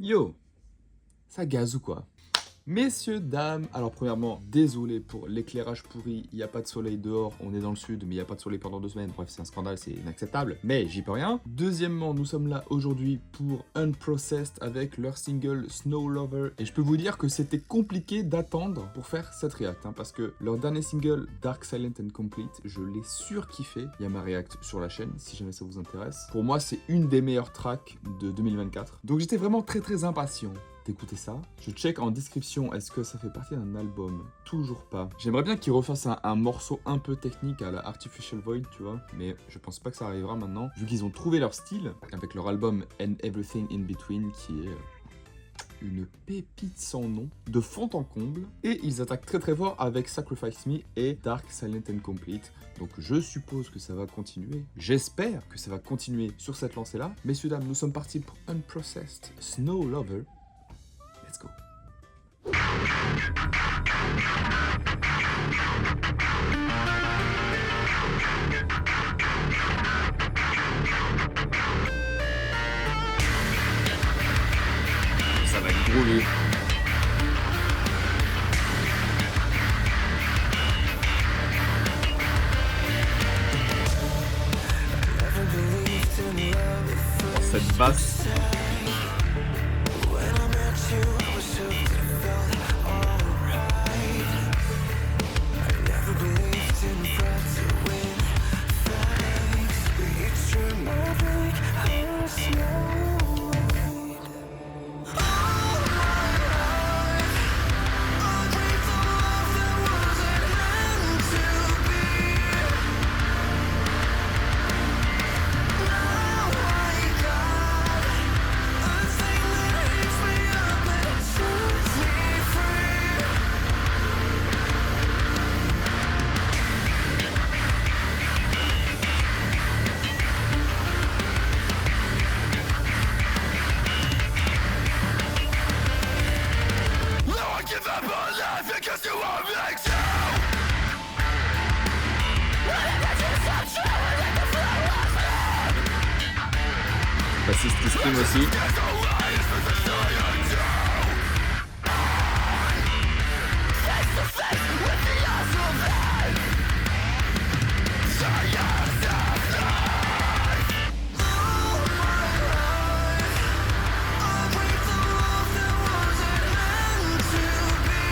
Yo, ça gaze ou quoi? Messieurs, dames, alors premièrement, désolé pour l'éclairage pourri, il n'y a pas de soleil dehors, on est dans le sud, mais il n'y a pas de soleil pendant 2 semaines, bref, c'est un scandale, c'est inacceptable, mais j'y peux rien. Deuxièmement, nous sommes là aujourd'hui pour Unprocessed avec leur single Snow Lover, et je peux vous dire que c'était compliqué d'attendre pour faire cette react, parce que leur dernier single, Dark, Silent and Complete, je l'ai surkiffé, il y a ma react sur la chaîne, si jamais ça vous intéresse. Pour moi, c'est une des meilleures tracks de 2024, donc j'étais vraiment très impatient d'écouter ça. Je check en description, est-ce que ça fait partie d'un album? Toujours pas. J'aimerais bien qu'ils refassent un morceau un peu technique à la Artificial Void, tu vois, mais je pense pas que ça arrivera maintenant, vu qu'ils ont trouvé leur style avec leur album And Everything in Between, qui est une pépite sans nom, de fond en comble, et ils attaquent très fort avec Sacrifice Me et Dark, Silent and Complete. Donc je suppose que ça va continuer, j'espère que ça va continuer sur cette lancée-là. Messieurs, dames, nous sommes partis pour Unprocessed Snow Lover. Let's go. Ça va être groovy. Oh, cette basse. Bassiste qui scream aussi.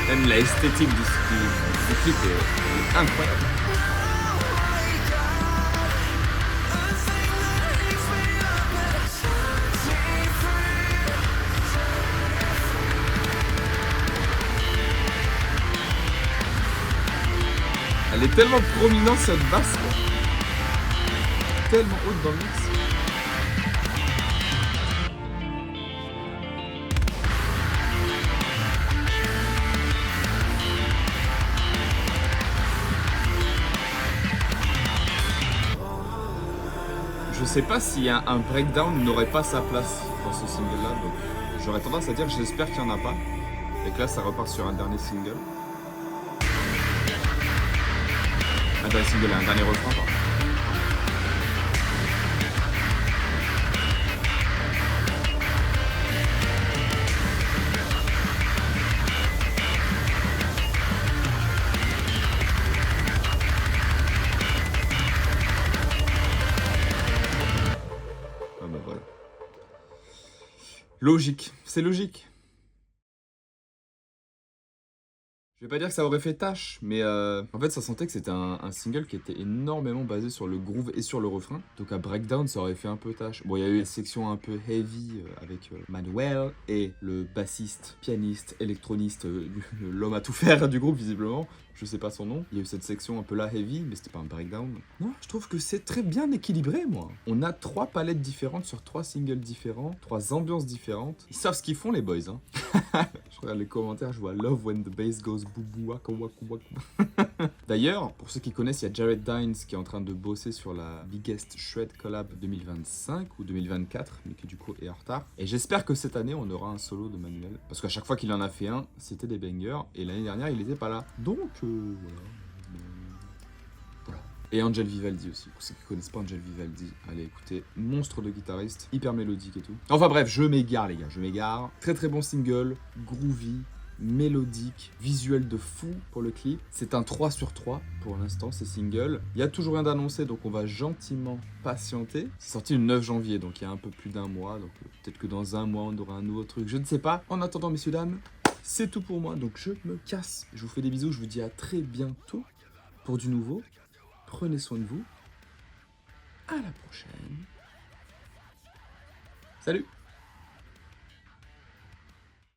Même l'esthétique du clip est incroyable. Elle est tellement prominente cette basse, quoi. Tellement haute dans le mix. Je sais pas si un breakdown n'aurait pas sa place dans ce single là, donc j'aurais tendance à dire j'espère qu'il n'y en a pas. Et que là ça repart sur un dernier single. Un dernier single, un dernier refrain, pardon. Ah bah voilà. Logique, c'est logique. Je vais pas dire que ça aurait fait tâche, mais en fait ça sentait que c'était un single qui était énormément basé sur le groove et sur le refrain. Donc un breakdown ça aurait fait un peu tâche. Bon, il y a eu une section un peu heavy avec Manuel et le bassiste, pianiste, électroniste, l'homme à tout faire du groupe visiblement. Je sais pas son nom. Il y a eu cette section un peu là heavy, mais c'était pas un breakdown. Non, je trouve que c'est très bien équilibré, moi. On a 3 palettes différentes sur 3 singles différents, 3 ambiances différentes. Ils savent ce qu'ils font les boys, hein. Je regarde les commentaires, je vois Love when the bass goes boubou waka waka waka. D'ailleurs, pour ceux qui connaissent, il y a Jared Dines qui est en train de bosser sur la Biggest Shred Collab 2025 ou 2024, mais qui du coup est en retard. Et j'espère que cette année, on aura un solo de Manuel. Parce qu'à chaque fois qu'il en a fait un, c'était des bangers. Et l'année dernière, il était pas là. Donc, voilà. Et Angel Vivaldi aussi. Pour ceux qui connaissent pas Angel Vivaldi, allez écouter. Monstre de guitariste, hyper mélodique et tout. Enfin bref, je m'égare les gars, je m'égare. Très très bon single, groovy, mélodique, visuel de fou pour le clip. C'est un 3 sur 3 pour l'instant, c'est single. Il y a toujours rien d'annoncé, donc on va gentiment patienter. C'est sorti le 9 janvier, donc il y a un peu plus d'un mois. Donc peut-être que dans un mois, on aura un nouveau truc, je ne sais pas. En attendant, messieurs, dames, c'est tout pour moi, donc je me casse. Je vous fais des bisous, je vous dis à très bientôt pour du nouveau. Prenez soin de vous. À la prochaine. Salut!